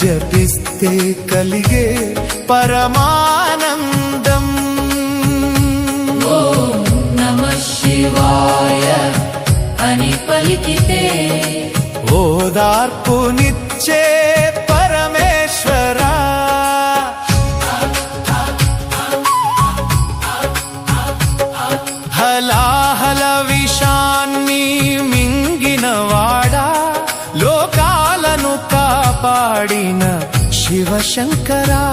జపిస్తే కలిగే పరమానందం. ఓం నమః శివాయ అని పలికితే ఓదార్పునిచ్చే పరమేశ్వరా. హలాహల విషాన్ని మింగినవాడా, లోకాలను కాపాడిన శివశంకరా.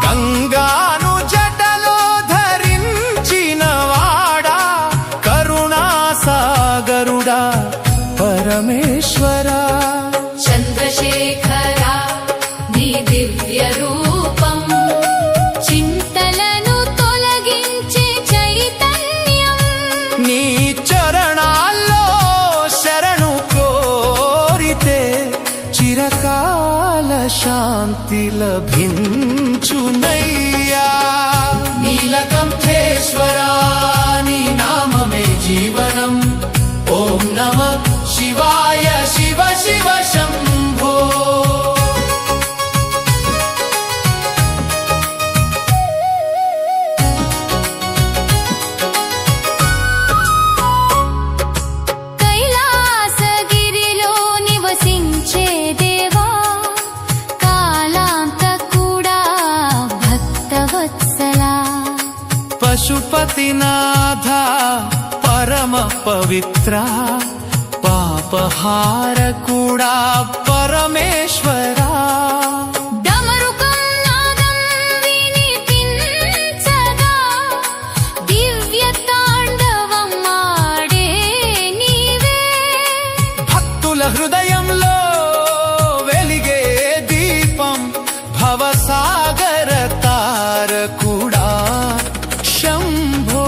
గంగాను జటలో ధరించినవాడా, కరుణాసాగరుడా పరమేశ్వరా. చంద్రశేఖరా నీ దివ్య రూపం, చింతలను తొలగించే చైతన్యం. నీ చరణాల్లో శరణు కోరితే చిరకాల శాంతి లభించునయ్యా. నీలకంఠేశ్వరా నీ నామమే జీవనం. ఓం నమః శివాయ శివ శివ శంభో. కైలాసగిరిలో నివసించే దేవా, కాలాంతకుడా భక్తవత్సలా. పశుపతినాథ పరమ పవిత్ర, పాపహారకుడా పరమేశ్వరా. డమరుకం నాదం వినిపించగా, దివ్య తాండవం ఆడే నీవే. భక్తుల హృదయంలో వెలిగే దీపం, భవసాగర తారకుడా శంభో.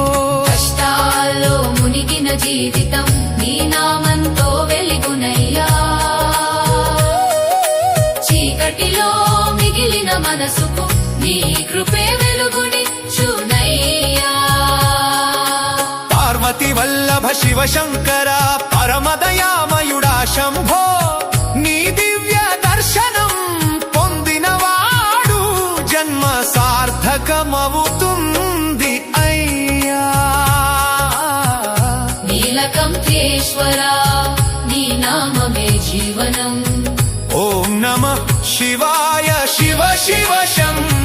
కష్టాల్లో మునిగిన జీవితం నీ నామంతో వెలిగునయ్యా. చీకటిలో మిగిలిన మనసుకు నీ కృపే వెలుగునిచ్చునయ్యా. పార్వతి వల్లభ శివ శంకర పరమదయామయుడా శంభో. నీ దివ్య దర్శనం పొందినవాడు జన్మ సార్థకమవుతుంది అయ్యా. నీలకంఠేశ్వరా నీ నామమే జీవనం. ఓం నమః శివాయ శివ శివ శంభో.